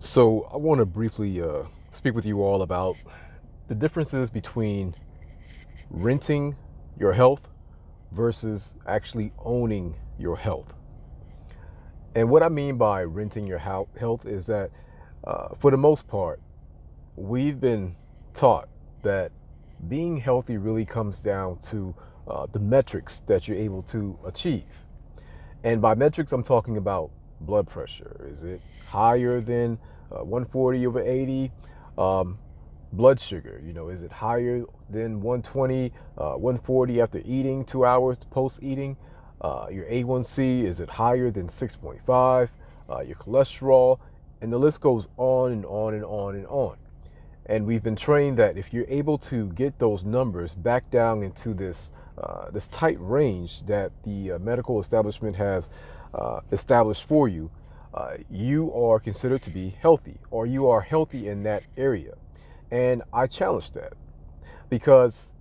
So I want to briefly speak with you all about the differences between renting your health versus actually owning your health. And what I mean by renting your health is that, for the most part, we've been taught that being healthy really comes down to the metrics that you're able to achieve. And by metrics, I'm talking about blood pressure. Is it higher than 140 over 80? Um, Blood sugar, is it higher than 120, 140 after eating, 2 hours post eating? Your A1C, is it higher than 6.5? Your cholesterol, and the list goes on and on and on and on. And we've been trained that if you're able to get those numbers back down into this tight range that the medical establishment has established for you, you are considered to be healthy, or you are healthy in that area. And I challenge that because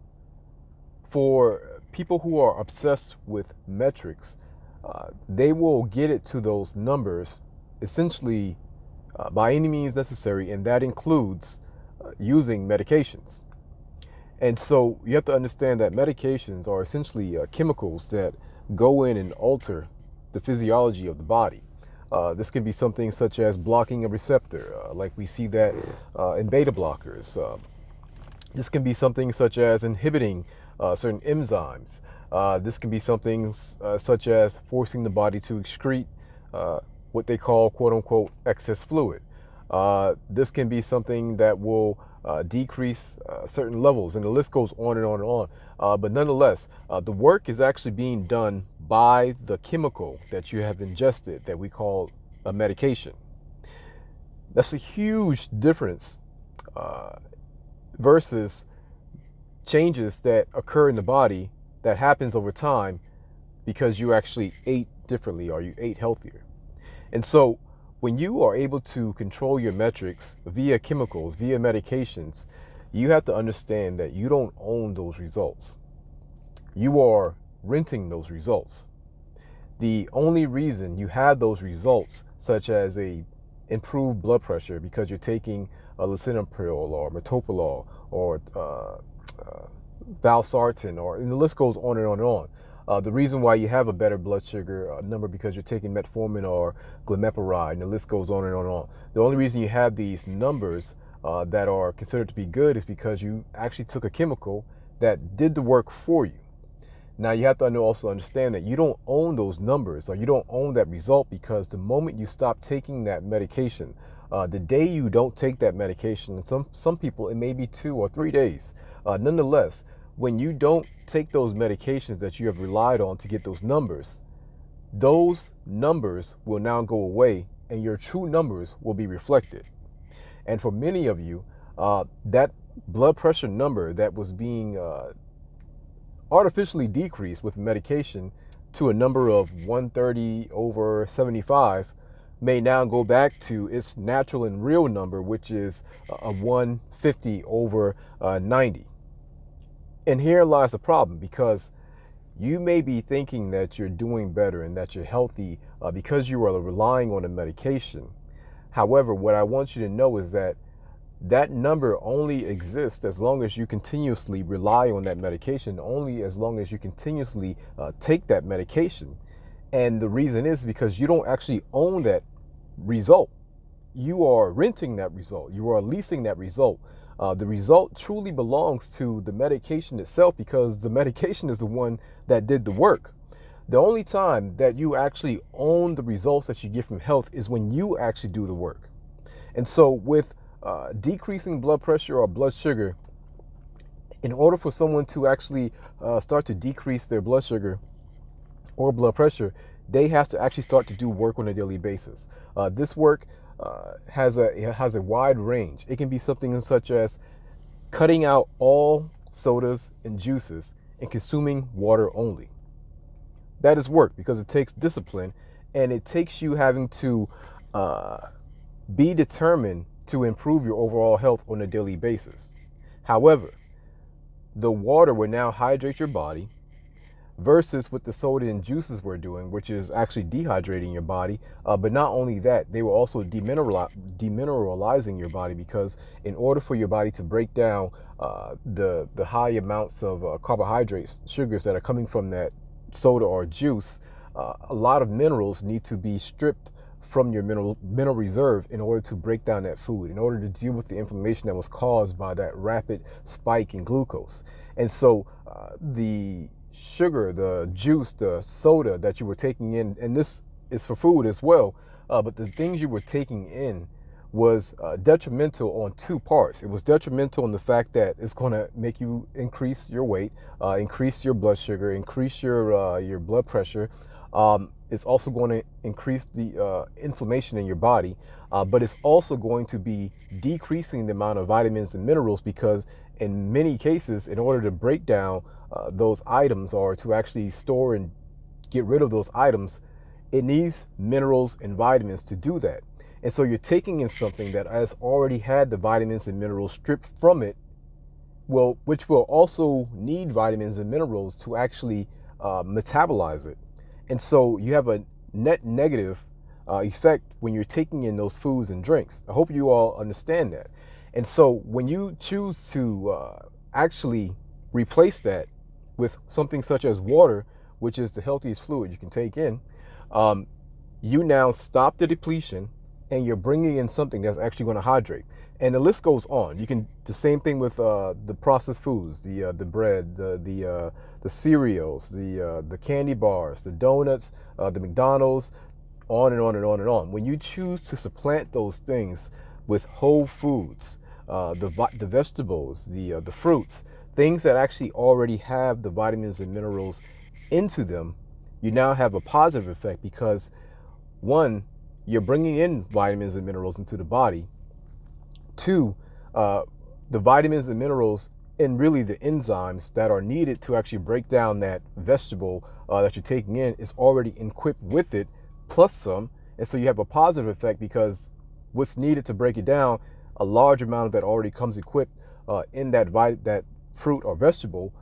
for people who are obsessed with metrics, they will get it to those numbers essentially by any means necessary, and that includes using medications. And so you have to understand that medications are essentially chemicals that go in and alter the physiology of the body. This can be something such as blocking a receptor, like we see that in beta blockers. This can be something such as inhibiting certain enzymes. This can be something such as forcing the body to excrete what they call quote unquote excess fluid. This can be something that will decrease certain levels, and the list goes on and on and on. But nonetheless, the work is actually being done by the chemical that you have ingested that we call a medication. That's a huge difference versus changes that occur in the body that happens over time because you actually ate differently or you ate healthier. And so when you are able to control your metrics via chemicals, via medications, you have to understand that you don't own those results. You are renting those results. The only reason you have those results, such as a improved blood pressure because you're taking a lisinopril or metoprolol or valsartan, and the list goes on and on and on. The reason why you have a better blood sugar number because you're taking metformin or glimepiride, and the list goes on and on and on. The only reason you have these numbers that are considered to be good is because you actually took a chemical that did the work for you. Now you have to also understand that you don't own those numbers, or you don't own that result, because the moment you stop taking that medication, the day you don't take that medication, and some people it may be 2 or 3 days, nonetheless, when you don't take those medications that you have relied on to get those numbers will now go away, and your true numbers will be reflected. And for many of you, that blood pressure number that was being artificially decreased with medication to a number of 130 over 75 may now go back to its natural and real number, which is a 150 over 90. And here lies the problem, because you may be thinking that you're doing better and that you're healthy because you are relying on a medication. However, what I want you to know is that that number only exists as long as you continuously rely on that medication, only as long as you continuously take that medication. And the reason is because you don't actually own that result. You are renting that result. You are leasing that result. The result truly belongs to the medication itself, because the medication is the one that did the work. The only time that you actually own the results that you get from health is when you actually do the work. And so with decreasing blood pressure or blood sugar, in order for someone to actually start to decrease their blood sugar or blood pressure, they have to actually start to do work on a daily basis. This work has a wide range. It can be something such as cutting out all sodas and juices and consuming water only. That is work, because it takes discipline, and it takes you having to be determined to improve your overall health on a daily basis. However, the water will now hydrate your body. versus what the soda and juices were doing, which is actually dehydrating your body. But not only that, they were also demineralizing your body, because in order for your body to break down the high amounts of carbohydrates, sugars that are coming from that soda or juice, a lot of minerals need to be stripped from your mineral reserve in order to break down that food, in order to deal with the inflammation that was caused by that rapid spike in glucose. And so the sugar, the juice, the soda that you were taking in, and this is for food as well, but the things you were taking in was detrimental on two parts. It was detrimental in the fact that it's going to make you increase your weight, increase your blood sugar, increase your blood pressure. It's also going to increase the inflammation in your body, but it's also going to be decreasing the amount of vitamins and minerals, because in many cases, in order to break down those items, or to actually store and get rid of those items, it needs minerals and vitamins to do that. And so you're taking in something that has already had the vitamins and minerals stripped from it, well, which will also need vitamins and minerals to actually metabolize it. And so you have a net negative effect when you're taking in those foods and drinks. I hope you all understand that. And so when you choose to actually replace that with something such as water, which is the healthiest fluid you can take in, you now stop the depletion, and you're bringing in something that's actually going to hydrate. And the list goes on. You can the same thing with the processed foods, the bread, the cereals, the candy bars, the donuts, the McDonald's, on and on and on and on. When you choose to supplant those things with whole foods, the vegetables, the fruits, things that actually already have the vitamins and minerals into them, you now have a positive effect, because one, you're bringing in vitamins and minerals into the body. Two, the vitamins and minerals and really the enzymes that are needed to actually break down that vegetable that you're taking in is already equipped with it, plus some. And so you have a positive effect, because what's needed to break it down, a large amount of that already comes equipped in that fruit or vegetable.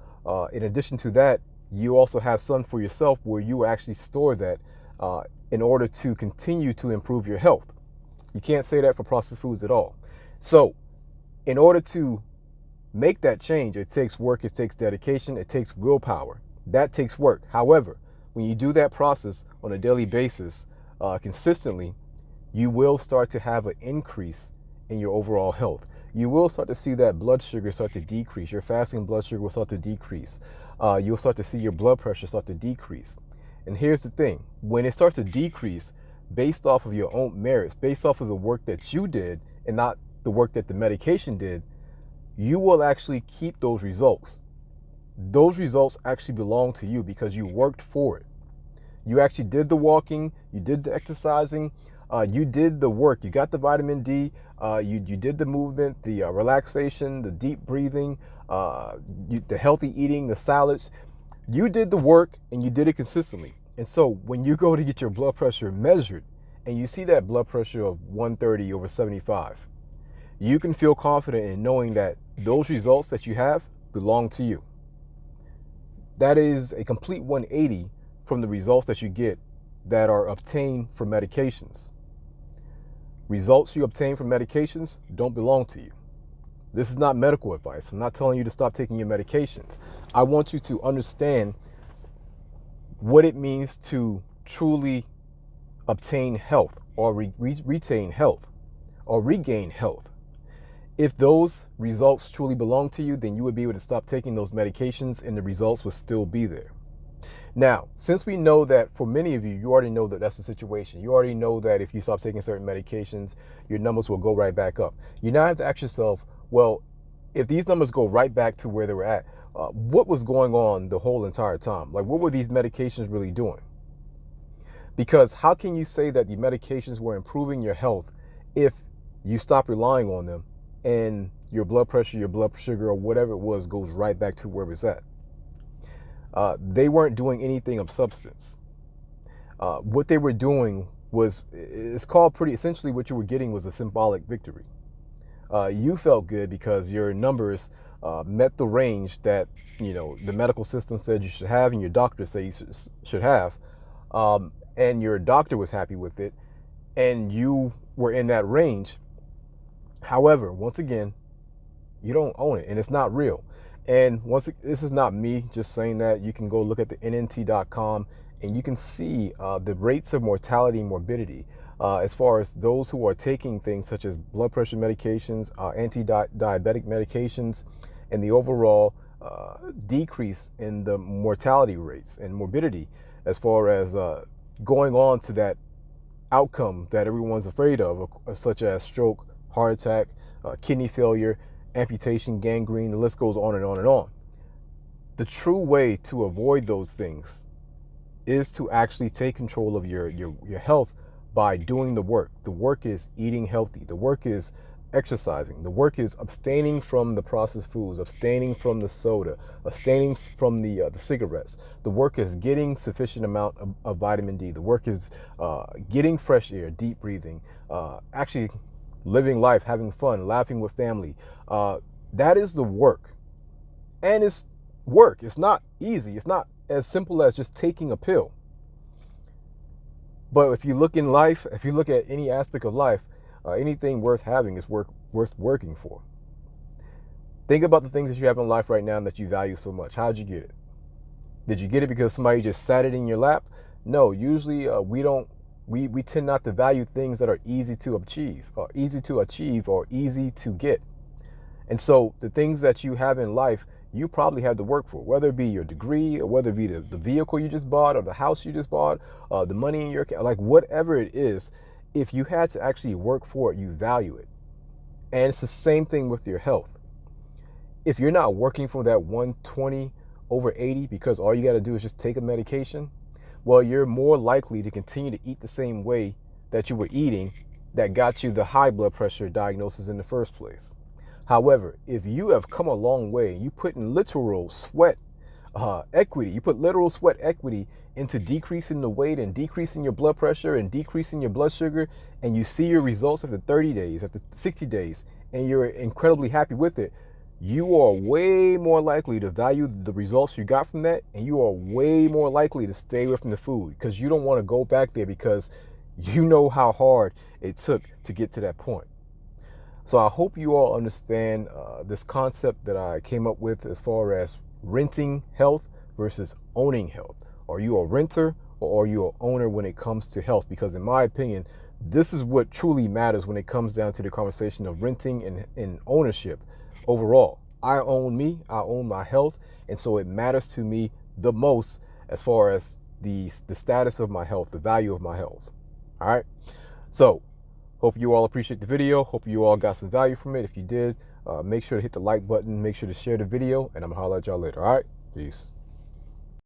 In addition to that, you also have some for yourself, where you actually store that in order to continue to improve your health. You can't say that for processed foods at all. So in order to make that change, it takes work, it takes dedication, it takes willpower. That takes work. However, when you do that process on a daily basis, consistently, you will start to have an increase in your overall health. You will start to see that blood sugar start to decrease. Your fasting blood sugar will start to decrease. You'll start to see your blood pressure start to decrease. And here's the thing, when it starts to decrease based off of your own merits, based off of the work that you did and not the work that the medication did, you will actually keep those results. Those results actually belong to you, because you worked for it. You actually did the walking, you did the exercising, you did the work. You got the vitamin D, you did the movement, the relaxation, the deep breathing, the healthy eating, the salads. You did the work, and you did it consistently. And so when you go to get your blood pressure measured, and you see that blood pressure of 130/75, you can feel confident in knowing that those results that you have belong to you. That is a complete 180 from the results that you get that are obtained from medications. Results you obtain from medications don't belong to you. This is not medical advice. I'm not telling you to stop taking your medications. I want you to understand what it means to truly obtain health, or retain health, or regain health. If those results truly belong to you, then you would be able to stop taking those medications, and the results will still be there. Now, since we know that for many of you, you already know that that's the situation. You already know that if you stop taking certain medications, your numbers will go right back up. You now have to ask yourself, well, if these numbers go right back to where they were at, what was going on the whole entire time? Like, what were these medications really doing? Because how can you say that the medications were improving your health if you stop relying on them, and your blood pressure, your blood sugar, or whatever it was goes right back to where it's at? They weren't doing anything of substance. What they were doing was, it's called essentially what you were getting was a symbolic victory. You felt good because your numbers met the range that, the medical system said you should have and your doctor said you should have, and your doctor was happy with it, and you were in that range. However, once again, you don't own it and it's not real. And this is not me just saying that. You can go look at the nnt.com and you can see the rates of mortality and morbidity as far as those who are taking things such as blood pressure medications, anti-diabetic medications, and the overall decrease in the mortality rates and morbidity as far as going on to that outcome that everyone's afraid of, such as stroke, heart attack, kidney failure, amputation, gangrene, the list goes on and on and on. The true way to avoid those things is to actually take control of your health by doing the work. The work is eating healthy. The work is exercising. The work is abstaining from the processed foods, abstaining from the soda, abstaining from the cigarettes. The work is getting sufficient amount of vitamin D. The work is getting fresh air, deep breathing, actually living life, having fun, laughing with family. That is the work. And it's work. It's not easy. It's not as simple as just taking a pill. But if you look in life, if you look at any aspect of life, anything worth having is worth working for. Think about the things that you have in life right now that you value so much. How'd you get it? Did you get it because somebody just sat it in your lap? No, usually we tend not to value things that are easy to achieve or easy to get. And so the things that you have in life, you probably had to work for, whether it be your degree or whether it be the vehicle you just bought or the house you just bought, the money in your account, like whatever it is. If you had to actually work for it, you value it. And it's the same thing with your health. If you're not working for that 120/80 because all you got to do is just take a medication, well, you're more likely to continue to eat the same way that you were eating that got you the high blood pressure diagnosis in the first place. However, if you have come a long way, you put in literal sweat equity, you put literal sweat equity into decreasing the weight and decreasing your blood pressure and decreasing your blood sugar, and you see your results after 30 days, after 60 days, and you're incredibly happy with it, you are way more likely to value the results you got from that, and you are way more likely to stay away from the food because you don't want to go back there because you know how hard it took to get to that point. So I hope you all understand this concept that I came up with as far as renting health versus owning health. Are you a renter or are you an owner when it comes to health? Because in my opinion, this is what truly matters when it comes down to the conversation of renting and ownership overall. I own me, I own my health, and so it matters to me the most as far as the status of my health, the value of my health. All right, so hope you all appreciate the video. Hope you all got some value from it. If you did, make sure to hit the like button, make sure to share the video, and I'm gonna holler at y'all later. All right, peace.